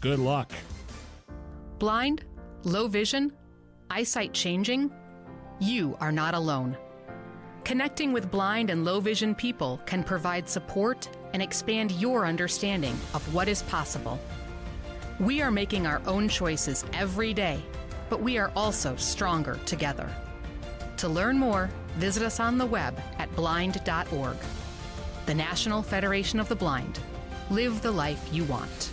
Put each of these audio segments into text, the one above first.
Good luck. Blind? Low vision? Eyesight changing? You are not alone. Connecting with blind and low vision people can provide support and expand your understanding of what is possible. We are making our own choices every day, but we are also stronger together. To learn more, visit us on the web at blind.org. The National Federation of the Blind. Live the life you want.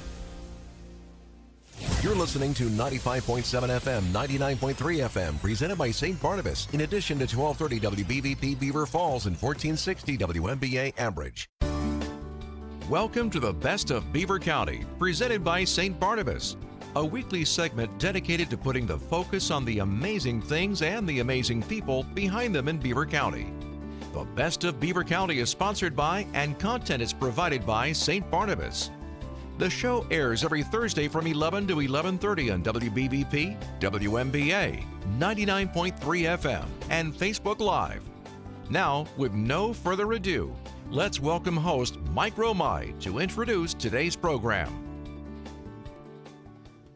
You're listening to 95.7 FM, 99.3 FM, presented by St. Barnabas, in addition to 1230 WBVP Beaver Falls and 1460 WMBA Ambridge. Welcome to the Best of Beaver County, presented by St. Barnabas, a weekly segment dedicated to putting the focus on the amazing things and the amazing people behind them in Beaver County. The Best of Beaver County is sponsored by and content is provided by St. Barnabas. The show airs every Thursday from 11 to 11:30 on WBVP, WMBA, 99.3 FM, and Facebook Live. Now, with no further ado, let's welcome host Mike Romai to introduce today's program.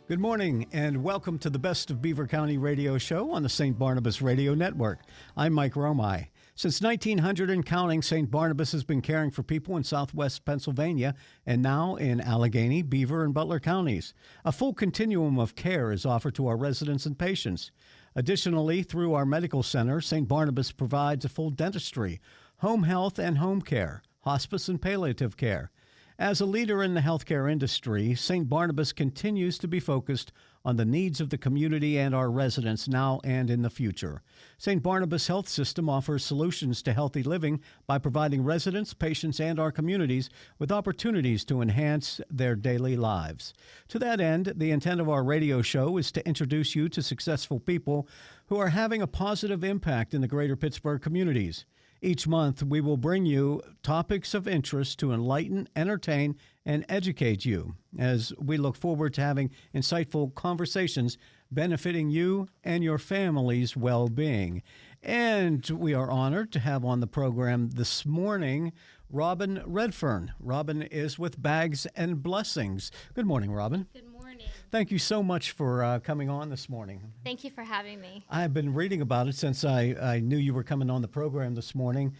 Good morning and welcome to the Best of Beaver County radio show on the St. Barnabas Radio Network. I'm Mike Romai. Since 1900 and counting, St. Barnabas has been caring for people in southwest Pennsylvania and now in Allegheny, Beaver, and Butler counties. A full continuum of care is offered to our residents and patients. Additionally, through our medical center, St. Barnabas provides a full dentistry, home health and home care, hospice and palliative care. As a leader in the healthcare industry, St. Barnabas continues to be focused on the needs of the community and our residents now and in the future. St. Barnabas Health System offers solutions to healthy living by providing residents, patients, and our communities with opportunities to enhance their daily lives. To that end, the intent of our radio show is to introduce you to successful people who are having a positive impact in the greater Pittsburgh communities. Each month, we will bring you topics of interest to enlighten, entertain, and educate you as we look forward to having insightful conversations benefiting you and your family's well-being. And we are honored to have on the program this morning Robin Redfern. Robin is with Bags and Blessings. Good morning, Robin. Good morning. Thank you so much for coming on this morning. Thank you for having me. I've been reading about it since I knew you were coming on the program this morning.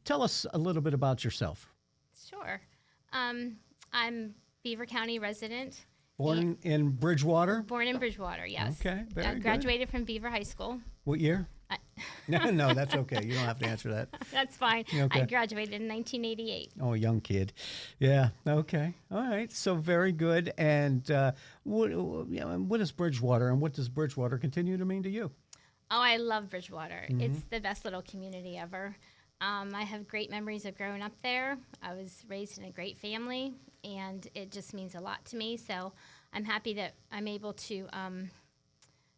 Tell us a little bit about yourself. Sure. I'm Beaver County resident. Born in Bridgewater? Born in Bridgewater, yes. Okay, very good. Graduated from Beaver High School. What year? No, that's okay. You don't have to answer that. That's fine. Okay. I graduated in 1988. Oh, a young kid. Yeah, okay. All right, so very good. And what is Bridgewater, and what does Bridgewater continue to mean to you? Oh, I love Bridgewater. Mm-hmm. It's the best little community ever. I have great memories of growing up there. I was raised in a great family, and it just means a lot to me. So I'm happy that I'm able to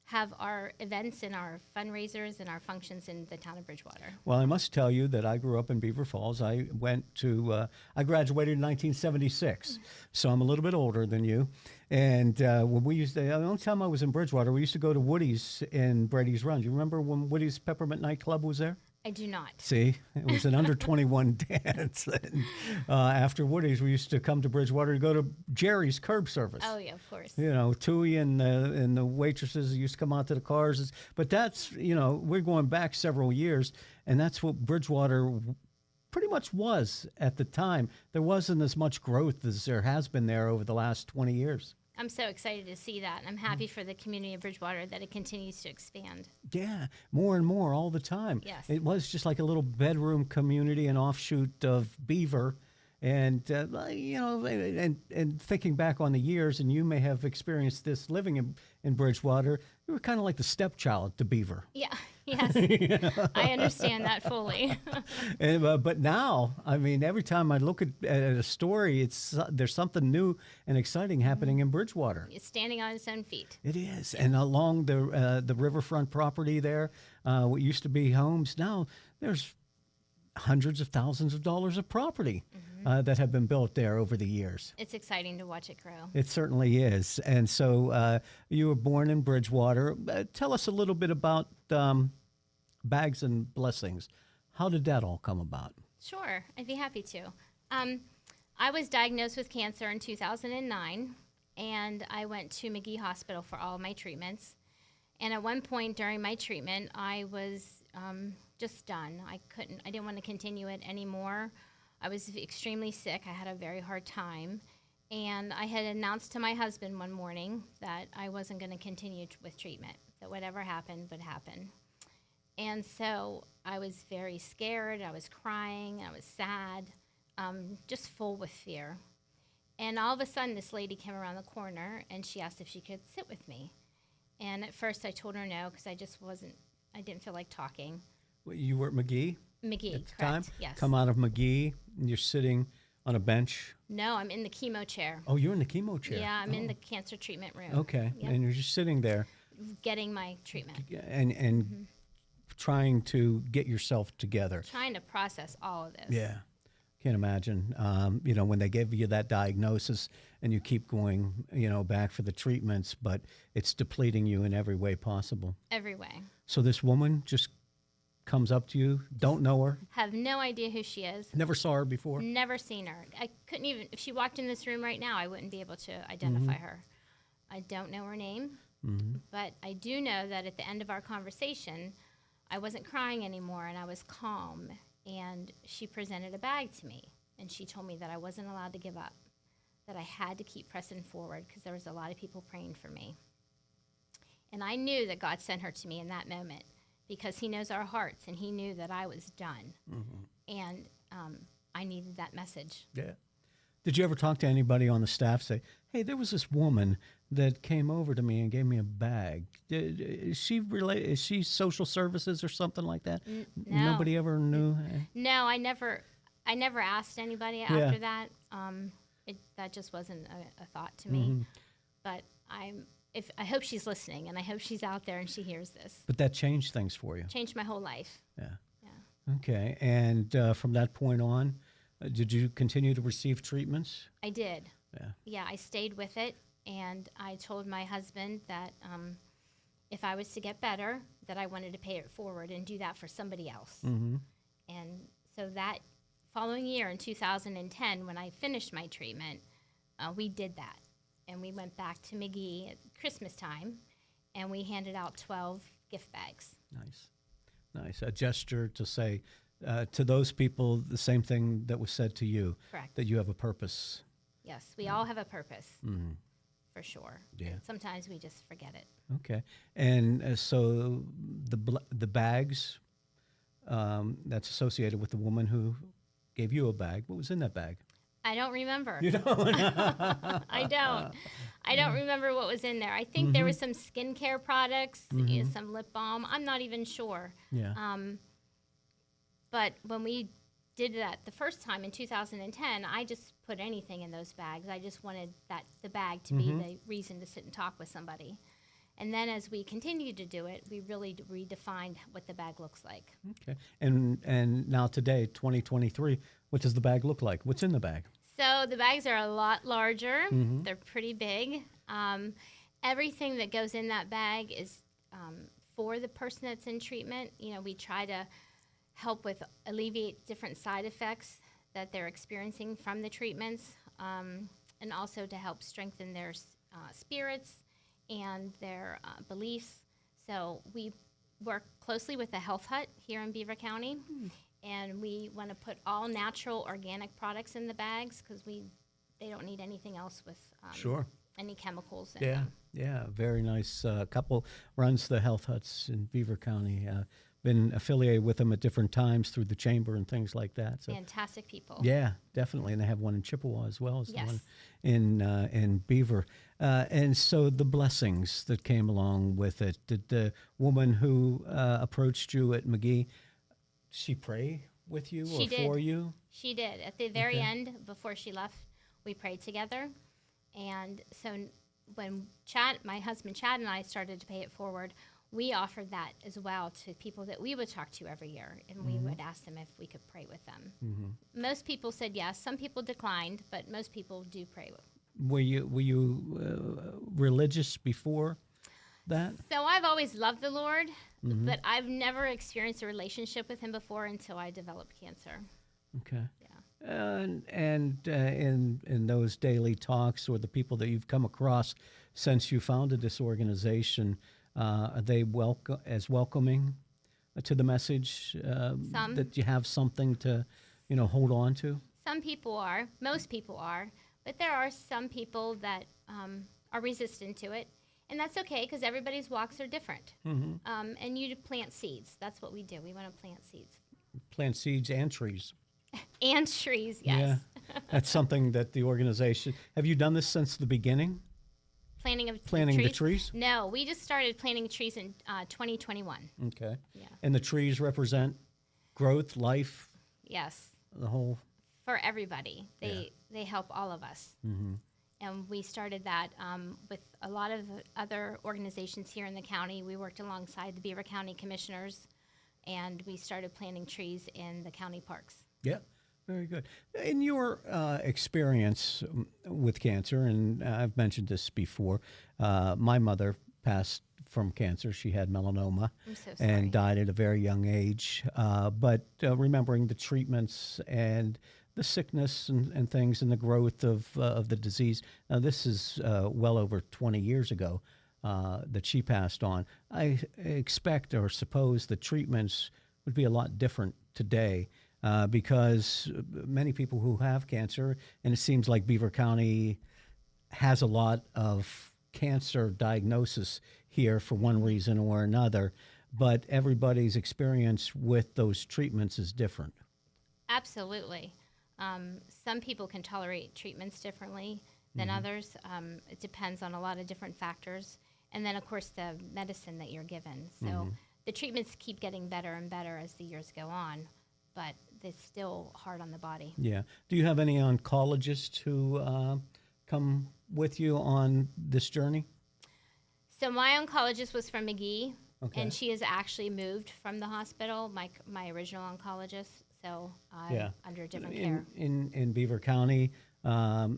have our events and our fundraisers and our functions in the town of Bridgewater. Well, I must tell you that I grew up in Beaver Falls. I graduated in 1976, so I'm a little bit older than you. And when the only time I was in Bridgewater, we used to go to Woody's in Brady's Run. Do you remember when Woody's Peppermint Nightclub was there? I do not. See, it was an under 21 dance. And, after Woody's, we used to come to Bridgewater to go to Jerry's curb service. Oh yeah, of course. You know, Tui and the waitresses used to come out to the cars. But that's, we're going back several years, and that's what Bridgewater pretty much was at the time. There wasn't as much growth as there has been there over the last 20 years. I'm so excited to see that. I'm happy for the community of Bridgewater that it continues to expand. Yeah, more and more all the time. Yes. It was just like a little bedroom community, an offshoot of Beaver. And, and thinking back on the years, and you may have experienced this living in Bridgewater, you were kind of like the stepchild to Beaver. Yeah, yes. I understand that fully. But now, I mean, every time I look at a story, there's something new and exciting happening in Bridgewater. It's standing on its own feet. It is. And along the riverfront property there, what used to be homes, now there's hundreds of thousands of dollars of property that have been built there over the years. It's exciting to watch it grow. It certainly is. And so you were born in Bridgewater. Tell us a little bit about Bags and Blessings. How did that all come about? Sure, I'd be happy to. I was diagnosed with cancer in 2009, and I went to McGee Hospital for all of my treatments. And at one point during my treatment, I was just done. I didn't want to continue it anymore. I was extremely sick. I had a very hard time. And I had announced to my husband one morning that I wasn't going to continue with treatment, that whatever happened would happen. And so I was very scared. I was crying. I was sad, just full with fear. And all of a sudden, this lady came around the corner, and she asked if she could sit with me. And at first, I told her no, because I didn't feel like talking. Well, you were at McGee? McGee, at the correct, time? yes. Come out of McGee, and you're sitting on a bench. No, I'm in the chemo chair. Oh, you're in the chemo chair. Yeah, I'm in the cancer treatment room. Okay, Yep. and you're just sitting there. Getting my treatment. And trying to get yourself together. Trying to process all of this. Yeah. Can't imagine, when they give you that diagnosis and you keep going, back for the treatments, but it's depleting you in every way possible. Every way. So this woman just comes up to you, don't know her, Have no idea who she is. never saw her before. Never seen her. I couldn't even, if she walked in this room right now, I wouldn't be able to identify her. I don't know her name, but I do know that at the end of our conversation, I wasn't crying anymore and I was calm. And she presented a bag to me, and she told me that I wasn't allowed to give up, that I had to keep pressing forward because there was a lot of people praying for me. And I knew that God sent her to me in that moment because he knows our hearts, and he knew that I was done. And I needed that message. Yeah. Did you ever talk to anybody on the staff say, hey, there was this woman that came over to me and gave me a bag? Is she social services or something like that? No. Nobody ever knew? No, I never asked anybody after that. That just wasn't a thought to me. But I hope she's listening, and I hope she's out there and she hears this. But that changed things for you. Changed my whole life. Yeah. Okay. And from that point on, did you continue to receive treatments? I did. Yeah. Yeah, I stayed with it, and I told my husband that if I was to get better, that I wanted to pay it forward and do that for somebody else. And so that following year in 2010, when I finished my treatment, we did that. And we went back to McGee at Christmas time, and we handed out 12 gift bags. Nice. A gesture to say to those people the same thing that was said to you. Correct. That you have a purpose. Yes, we all have a purpose, for sure. Yeah. And sometimes we just forget it. Okay. And so the bags that's associated with the woman who gave you a bag, what was in that bag? I don't remember. You don't? I don't remember what was in there. I think there was some skincare products, some lip balm. I'm not even sure. Yeah. But when we did that the first time in 2010, I just put anything in those bags. I just wanted the bag to be the reason to sit and talk with somebody. And then as we continued to do it, we really redefined what the bag looks like. Okay. And now today, 2023, what does the bag look like? What's in the bag? So the bags are a lot larger. They're pretty big. Everything that goes in that bag is for the person that's in treatment. We try to help with alleviate different side effects that they're experiencing from the treatments, and also to help strengthen their spirits and their beliefs. So we work closely with the Health Hut here in Beaver County, and we want to put all natural organic products in the bags because they don't need anything else with any chemicals in them. Yeah, very nice. Couple runs the Health Huts in Beaver County. Been affiliated with them at different times through the chamber and things like that. So, fantastic people. Yeah, definitely, and they have one in Chippewa as well as the Yes. one in Beaver. And so the blessings that came along with it. Did the woman who approached you at McGee, she pray with you She or did. for you? She did. At the very end, before she left, we prayed together. And so when my husband Chad and I started to pay it forward, we offered that as well to people that we would talk to every year, and we would ask them if we could pray with them. Most people said yes. Some people declined, but most people do pray with. Were you religious before that? So I've always loved the Lord, but I've never experienced a relationship with him before until I developed cancer. Okay. Yeah. And in those daily talks or the people that you've come across since you founded this organization, are they welcoming to the message that you have something to, hold on to? Some people are. Most people are. But there are some people that are resistant to it. And that's okay because everybody's walks are different. And you plant seeds. That's what we do. We want to plant seeds. Plant seeds and trees. And trees, yes. Yeah, that's something that the organization. Have you done this since the beginning? Planting the trees? No, we just started planting trees in 2021. Okay. Yeah. And the trees represent growth, life. Yes. The whole. For everybody, they help all of us. And we started that with a lot of other organizations here in the county. We worked alongside the Beaver County Commissioners, and we started planting trees in the county parks. Yeah, very good. In your experience with cancer, and I've mentioned this before, my mother passed from cancer. She had melanoma. I'm so sorry. And died at a very young age. But remembering the treatments and the sickness and things and the growth of the disease. Now, this is well over 20 years ago that she passed on. I expect or suppose the treatments would be a lot different today because many people who have cancer, and it seems like Beaver County has a lot of cancer diagnosis here for one reason or another, but everybody's experience with those treatments is different. Absolutely. Some people can tolerate treatments differently than others. It depends on a lot of different factors. And then, of course, the medicine that you're given. So the treatments keep getting better and better as the years go on, but it's still hard on the body. Yeah. Do you have any oncologists who come with you on this journey? So my oncologist was from McGee, Okay. and she has actually moved from the hospital, my original oncologist. So I'm under different care. In Beaver County, do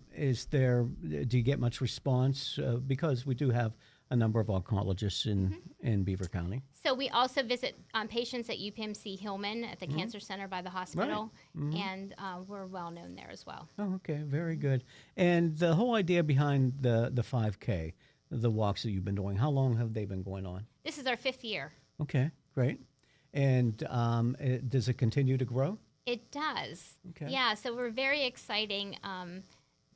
you get much response? Because we do have a number of oncologists in Beaver County. So we also visit patients at UPMC Hillman at the Cancer Center by the hospital, and we're well known there as well. Oh, okay, very good. And the whole idea behind the 5K, the walks that you've been doing, how long have they been going on? This is our 5th year. Okay, great. And does it continue to grow? It does. Okay. Yeah, so we're very exciting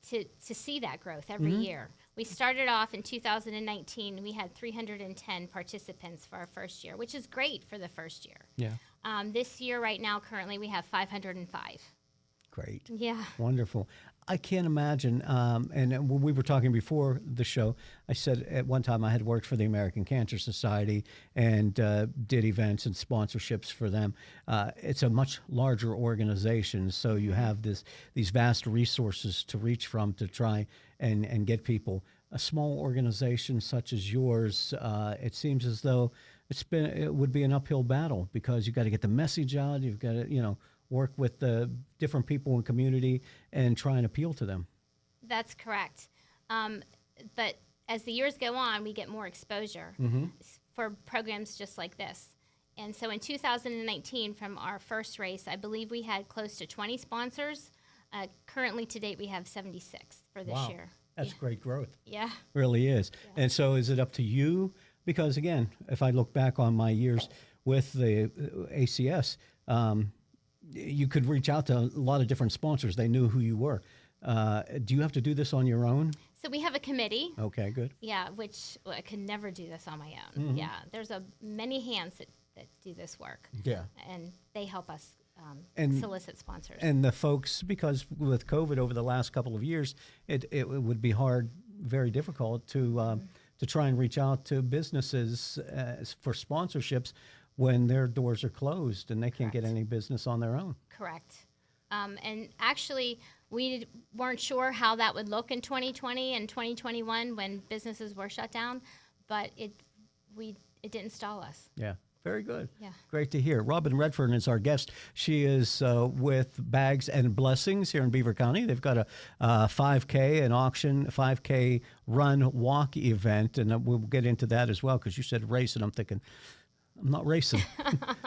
to see that growth every year. We started off in 2019. We had 310 participants for our first year, which is great for the first year. Yeah. This year, right now, currently, we have 505. Great. Yeah. Wonderful. I can't imagine. And when we were talking before the show, I said at one time I had worked for the American Cancer Society and did events and sponsorships for them. It's a much larger organization, so you have these vast resources to reach from to try and get people. A small organization such as yours, it seems as though it would be an uphill battle because you've got to get the message out. You've got to, work with the different people in the community and try and appeal to them. That's correct. But as the years go on, we get more exposure for programs just like this. And so in 2019, from our first race, I believe we had close to 20 sponsors. Currently, to date, we have 76 for this year. That's great growth. Yeah. Really is. Yeah. And so is it up to you? Because, again, if I look back on my years with the ACS, you could reach out to a lot of different sponsors. They knew who you were. Do you have to do this on your own? So we have a committee. Okay, good. Yeah, which I could never do this on my own. Yeah, there's many hands that do this work. Yeah. And they help us solicit sponsors. And the folks, because with COVID over the last couple of years, it would be very difficult to try and reach out to businesses for sponsorships when their doors are closed and they can't get any business on their own. Correct. And actually, we weren't sure how that would look in 2020 and 2021 when businesses were shut down, but it didn't stall us. Yeah, very good. Yeah. Great to hear. Robin Redfern is our guest. She is with Bags and Blessings here in Beaver County. They've got a 5K, an auction, 5K run walk event, and we'll get into that as well because you said race, and I'm thinking, I'm not racing.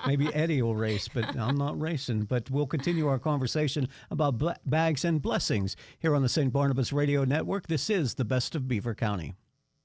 Maybe Eddie will race, but I'm not racing. But we'll continue our conversation about bags and blessings here on the St. Barnabas Radio Network. This is the Best of Beaver County.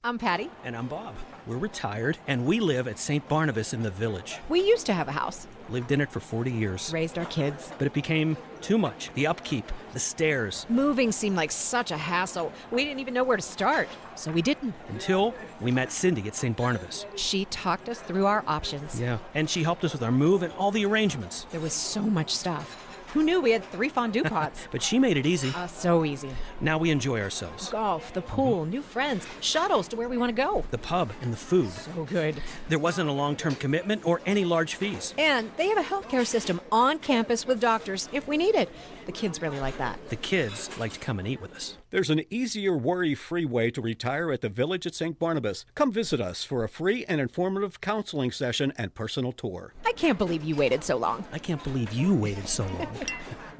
I'm Patty. And I'm Bob. We're retired, and we live at St. Barnabas in the Village. We used to have a house. Lived in it for 40 years. Raised our kids. But it became too much. The upkeep, the stairs. Moving seemed like such a hassle. We didn't even know where to start, so we didn't. Until we met Cindy at St. Barnabas. She talked us through our options. Yeah, and she helped us with our move and all the arrangements. There was so much stuff. Who knew we had 3 fondue pots? But she made it easy. So easy. Now we enjoy ourselves. Golf, the pool, new friends, shuttles to where we want to go. The pub and the food. So good. There wasn't a long-term commitment or any large fees. And they have a healthcare system on campus with doctors if we need it. The kids really like that. The kids like to come and eat with us. There's an easier, worry-free way to retire at the Village at St. Barnabas. Come visit us for a free and informative counseling session and personal tour. I can't believe you waited so long. I can't believe you waited so long.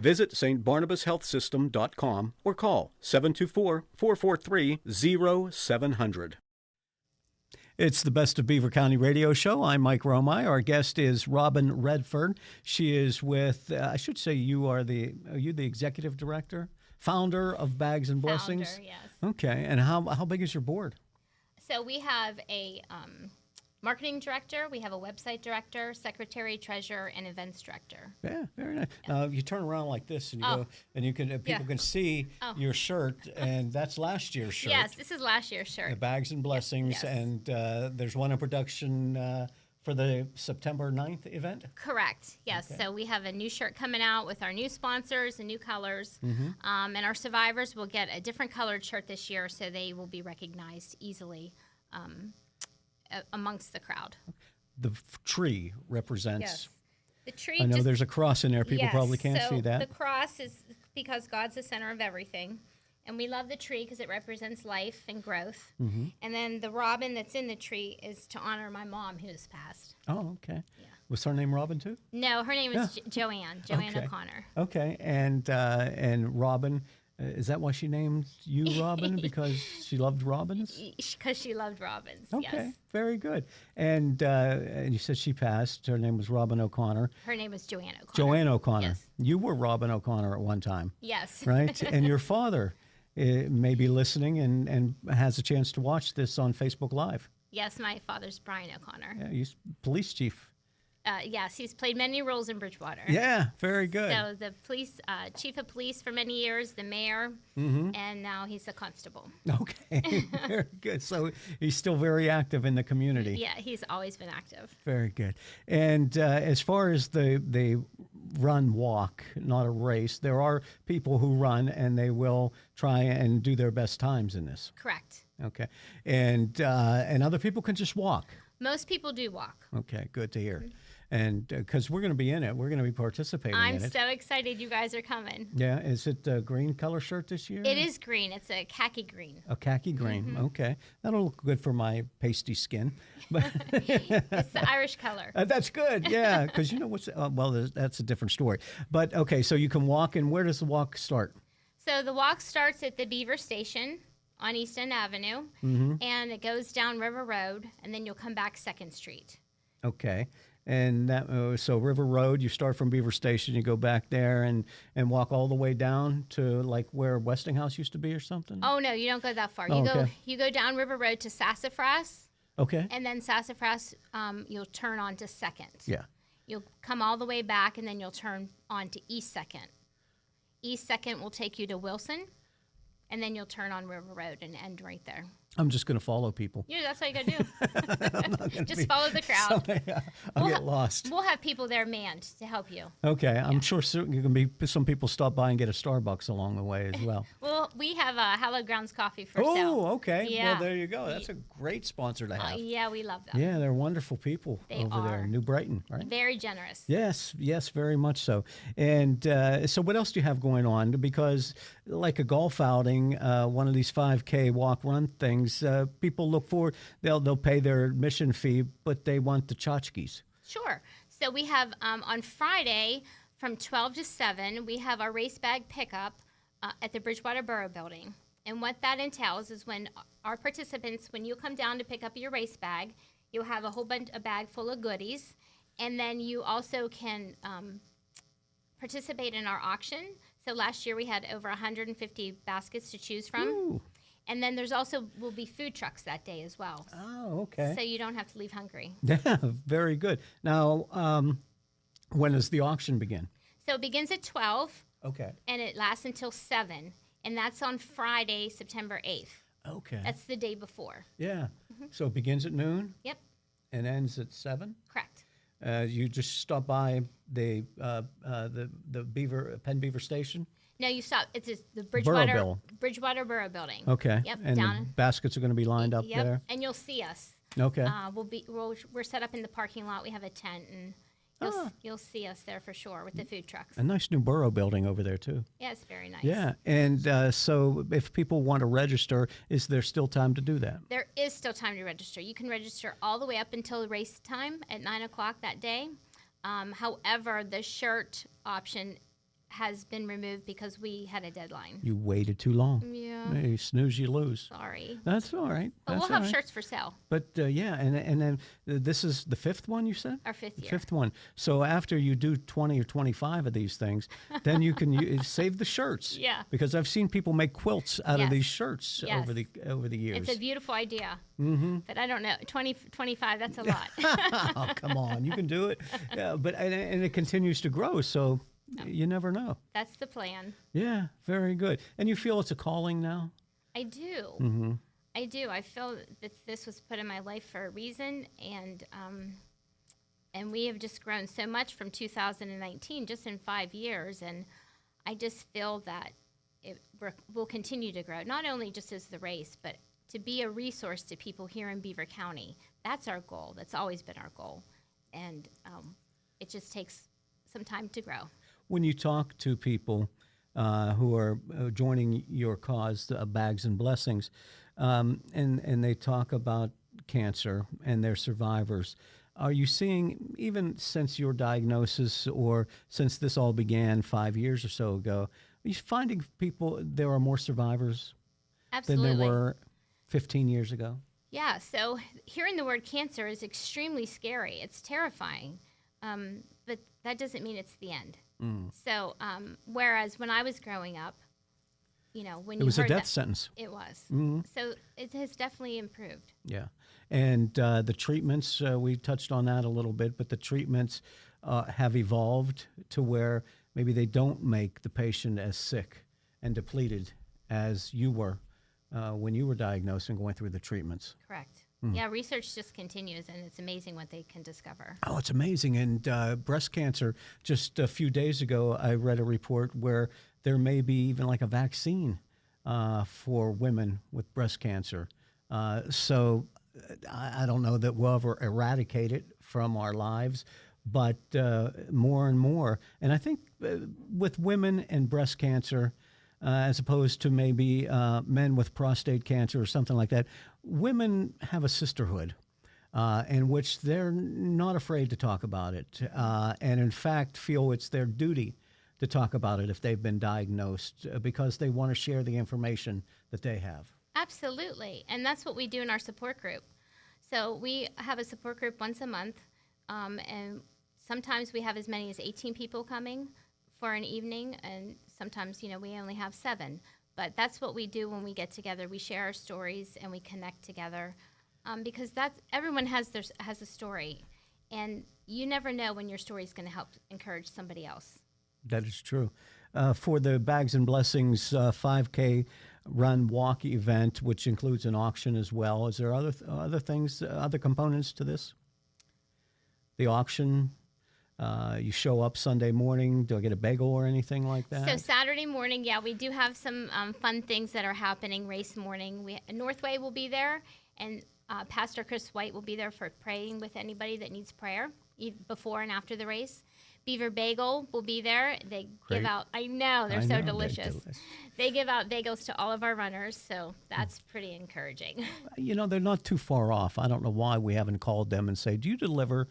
Visit stbarnabashealthsystem.com or call 724-443-0700. It's the Best of Beaver County Radio Show. I'm Mike Romai. Our guest is Robin Redford. She is with, I should say are you the executive director? Founder of Bags and Blessings? Founder, yes. Okay. And how big is your board? So we have a marketing director, we have a website director, secretary, treasurer, and events director. Yeah, very nice. You turn around like this, and you go, and you can people can see your shirt, and that's last year's shirt. Yes, this is last year's shirt. The Bags and Blessings, Yes. and there's one in production for the September 9th event. Correct. Yes. Okay. So we have a new shirt coming out with our new sponsors and new colors, and our survivors will get a different colored shirt this year, so they will be recognized easily. Amongst the crowd. The tree represents. Yes. The tree. I know there's a cross in there. People probably can't so see that. The cross is because God's the center of everything. And we love the tree because it represents life and growth. Mm-hmm. And then the robin that's in the tree is to honor my mom who's passed. Oh, okay. Yeah. Was her name Robin too? No, her name is Joanne Okay. O'Connor. Okay, and Robin. Is that why she named you Robin? Because she loved robins? Because she loved robins, Okay, yes. very good. And you said she passed. Her name was Robin O'Connor. Her name was Joanne O'Connor. Joanne O'Connor. Yes. You were Robin O'Connor at one time. Yes. Right? And your father may be listening and has a chance to watch this on Facebook Live. Yes, my father's Brian O'Connor. Yeah, he's police chief. Yes, he's played many roles in Bridgewater. Yeah, very good. So the police, chief of police for many years, the mayor, and now he's a constable. Okay, very good. So he's still very active in the community. Yeah, he's always been active. Very good. And as far as the walk, not a race, there are people who run and they will try and do their best times in this. Correct. Okay. And other people can just walk. Most people do walk. Okay, good to hear. And because we're going to be in it, we're going to be participating in it. I'm so excited you guys are coming. Yeah, is it a green color shirt this year? It is green. It's a khaki green. A khaki green. Okay, that'll look good for my pasty skin. But It's the Irish color. that's good. Yeah, because you know what's that's a different story. But okay, so you can walk, and where does the walk start? So the walk starts at the Beaver Station on East End Avenue, and it goes down River Road, and then you'll come back 2nd Street. Okay. And that, so River Road, you start from Beaver Station, you go back there and walk all the way down to like where Westinghouse used to be or something? Oh, no, you don't go that far. Oh, You go down River Road to Sassafras, Okay. and then Sassafras, you'll turn on to 2nd. Yeah. You'll come all the way back, and then you'll turn on to East 2nd. East 2nd will take you to Wilson, and then you'll turn on River Road and end right there. I'm just going to follow people. Yeah, that's what you got to do. Just follow the crowd. I'll get lost. We'll have people there manned to help you. Okay. I'm sure you can be some people stop by and get a Starbucks along the way as well. Well, we have Hallowed Grounds coffee for sale. Oh, okay. Yeah. Well, there you go. That's a great sponsor to have. Yeah, we love them. Yeah, they're wonderful people They over there are. in New Brighton, right? Very generous. Yes, very much so. And so what else do you have going on? Because like a golf outing, one of these 5K walk run things, people look forward, they'll pay their admission fee, but they want the tchotchkes. Sure. So we have on Friday from 12 to 7, we have our race bag pickup at the Bridgewater Borough Building. And what that entails is when our participants, when you come down to pick up your race bag, You'll have a bag full of goodies, and then you also can participate in our auction. So last year we had over 150 baskets to choose from. Ooh. And then will be food trucks that day as well. Oh, okay. So you don't have to leave hungry. Yeah, very good. Now, when does the auction begin? So it begins at 12. Okay. And it lasts until 7. And that's on Friday, September 8th. Okay. That's the day before. Yeah. So it begins at noon Yep, and ends at 7? correct. You just stop by the Penn Beaver station? No, you stop. It's just the Borough Bridgewater Borough Building. Okay. Yep, And down. the baskets are going to be lined up Yep, there? and you'll see us. Okay. We're set up in the parking lot. We have a tent, and you'll see us there for sure with the food trucks. A nice new borough building over there, too. Yeah, it's very nice. Yeah. And so if people want to register, is there still time to do that? There is still time to register. You can register all the way up until race time at 9 o'clock that day. However, the shirt option has been removed because we had a deadline. You waited too long. Yeah. You snooze, you lose. Sorry. That's all right. But That's we'll all have right. shirts for sale. But yeah, and then this is the 5th one, you said? Our 5th year. 5th one. So after you do 20 or 25 of these things, then you can save the shirts. Yeah. Because I've seen people make quilts out of Yes. these shirts Yes. over the years. It's a beautiful idea. Mm-hmm. But I don't know. 25, that's a lot. Oh, come on. You can do it. Yeah, but and it continues to grow, so you never know. That's the plan. Yeah, very good. And you feel it's a calling now? I do. Mm-hmm. I do. I feel that this was put in my life for a reason, and we have just grown so much from 2019, just in 5 years, and I just feel that we'll continue to grow, not only just as the race, but to be a resource to people here in Beaver County. That's our goal. That's always been our goal, and it just takes some time to grow. When you talk to people who are joining your cause, Bags and Blessings, and they talk about cancer and their survivors, are you seeing, even since your diagnosis or since this all began 5 years or so ago, are you finding there are more survivors Absolutely. than there were 15 years ago? Yeah, so hearing the word cancer is extremely scary. It's terrifying, but that doesn't mean it's the end. So, whereas when I was growing up, when It was a heard death sentence. it was. Mm-hmm. So it has definitely improved. Yeah. And the treatments, we touched on that a little bit, but the treatments have evolved to where maybe they don't make the patient as sick and depleted as you were when you were diagnosed and going through the treatments. Correct. Yeah, research just continues, and it's amazing what they can discover. Oh, it's amazing. And breast cancer, just a few days ago, I read a report where there may be even like a vaccine for women with breast cancer. So I don't know that we'll ever eradicate it from our lives, but more and more. And I think with women and breast cancer, as opposed to maybe men with prostate cancer or something like that, women have a sisterhood in which they're not afraid to talk about it, and in fact feel it's their duty to talk about it if they've been diagnosed because they want to share the information that they have. Absolutely, and that's what we do in our support group. So we have a support group once a month, and sometimes we have as many as 18 people coming for an evening, and sometimes, we only have 7. But that's what we do when we get together. We share our stories and we connect together, because everyone has a story, and you never know when your story is going to help encourage somebody else. That is true. For the Bags and Blessings 5K run walk event, which includes an auction as well, is there other things, other components to this? The auction. You show up Sunday morning. Do I get a bagel or anything like that? So Saturday morning, yeah, we do have some fun things that are happening race morning. Northway will be there, and Pastor Chris White will be there for praying with anybody that needs prayer before and after the race. Beaver Bagel will be there. They give out, I know, they're so delicious. They give out bagels to all of our runners, so that's pretty encouraging. They're not too far off. I don't know why we haven't called them and say, do you deliver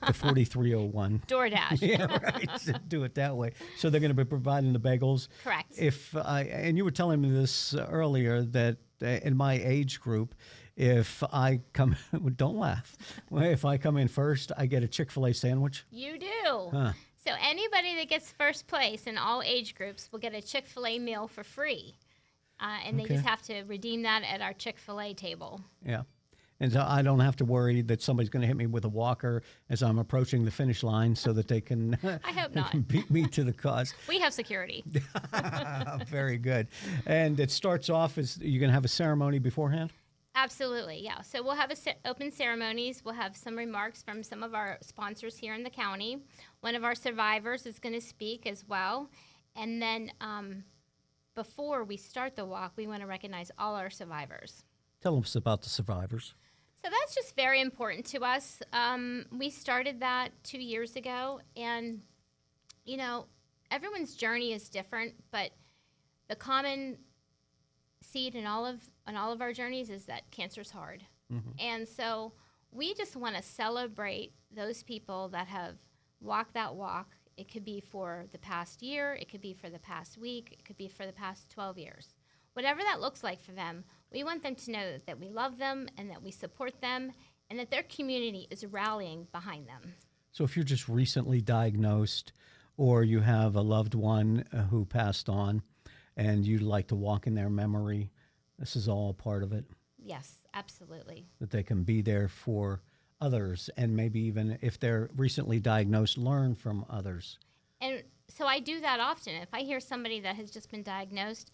the 4301? DoorDash. Yeah, right. Do it that way. So they're going to be providing the bagels. Correct. And you were telling me this earlier that in my age group, if I come, don't laugh. If I come in first, I get a Chick-fil-A sandwich. You do. Huh. So anybody that gets first place in all age groups will get a Chick-fil-A meal for free. And they just have to redeem that at our Chick-fil-A table. Yeah. And so I don't have to worry that somebody's going to hit me with a walker as I'm approaching the finish line so that they can, I hope not. beat me to the cause. We have security. Very good. And it starts off as you're going to have a ceremony beforehand? Absolutely, yeah. So we'll have open ceremonies. We'll have some remarks from some of our sponsors here in the county. One of our survivors is going to speak as well. And then before we start the walk, we want to recognize all our survivors. Tell us about the survivors. So that's just very important to us. We started that 2 years ago, and, you know, everyone's journey is different, but the common seed in all of our journeys is that cancer's hard. Mm-hmm. And so we just want to celebrate those people that have walked that walk. It could be for the past year, it could be for the past week, it could be for the past 12 years. Whatever that looks like for them, we want them to know that we love them and that we support them and that their community is rallying behind them. So if you're just recently diagnosed or you have a loved one who passed on and you'd like to walk in their memory, this is all part of it. Yes, absolutely. That they can be there for others and maybe even if they're recently diagnosed, learn from others. And so I do that often. If I hear somebody that has just been diagnosed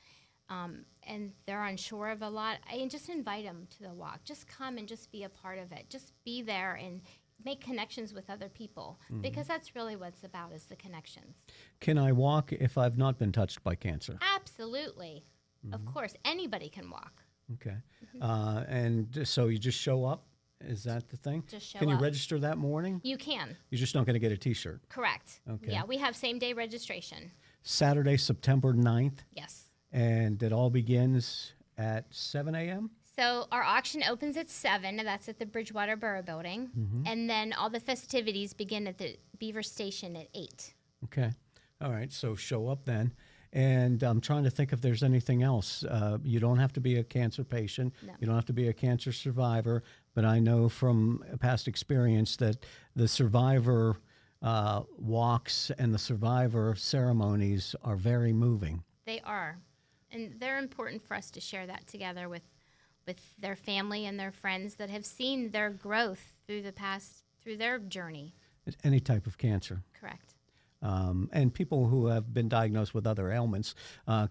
and they're unsure of a lot, I just invite them to the walk. Just come and just be a part of it. Just be there and make connections with other people because that's really what it's about is the connections. Can I walk if I've not been touched by cancer? Absolutely. Of course. Anybody can walk. Okay. And so you just show up? Is that the thing? Just show Can you up. register that morning? You can. You're just not going to get a T-shirt? Correct. Okay. Yeah, we have same-day registration. Saturday, September 9th? Yes. And it all begins at 7 a.m.? So our auction opens at 7, and that's at the Bridgewater Borough Building. And then all the festivities begin at the Beaver Station at 8. Okay. All right. So show up then. And I'm trying to think if there's anything else. You don't have to be a cancer patient. No. You don't have to be a cancer survivor. But I know from past experience that the survivor walks and the survivor ceremonies are very moving. They are. And they're important for us to share that together with their family and their friends that have seen their growth through their journey. Any type of cancer. Correct. And people who have been diagnosed with other ailments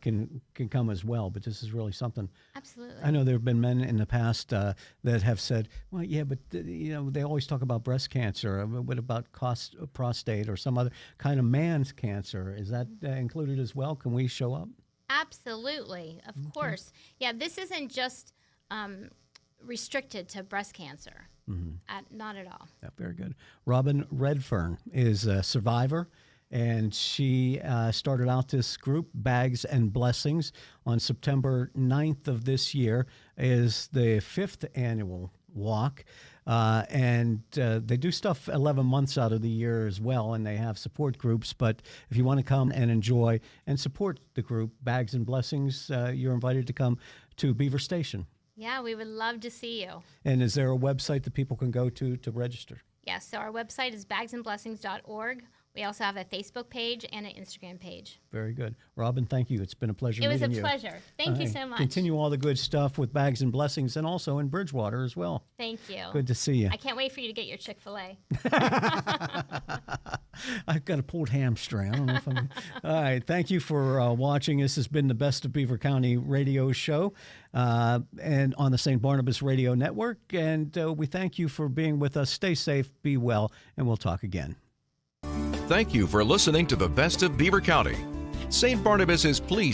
can come as well, but this is really something. Absolutely. I know there have been men in the past that have said, well, yeah, but they always talk about breast cancer. What about prostate or some other kind of man's cancer? Is that included as well? Can we show up? Absolutely. Of course. Yeah, this isn't just restricted to breast cancer. Not at all. Yeah, very good. Robin Redfern is a survivor, and she started out this group, Bags and Blessings, on September 9th of this year, is the 5th annual walk. And they do stuff 11 months out of the year as well, and they have support groups. But if you want to come and enjoy and support the group, Bags and Blessings, you're invited to come to Beaver Station. Yeah, we would love to see you. And is there a website that people can go to register? Yes, so our website is bagsandblessings.org. We also have a Facebook page and an Instagram page. Very good. Robin, thank you. It's been a pleasure meeting you. It was a pleasure. Thank you so much. Continue all the good stuff with Bags and Blessings and also in Bridgewater as well. Thank you. Good to see you. I can't wait for you to get your Chick-fil-A. I've got a pulled hamstring. I don't know if I'm... All right. Thank you for watching. This has been the Best of Beaver County radio show and on the St. Barnabas Radio Network. And we thank you for being with us. Stay safe, be well, and we'll talk again. Thank you for listening to the Best of Beaver County. St. Barnabas is pleased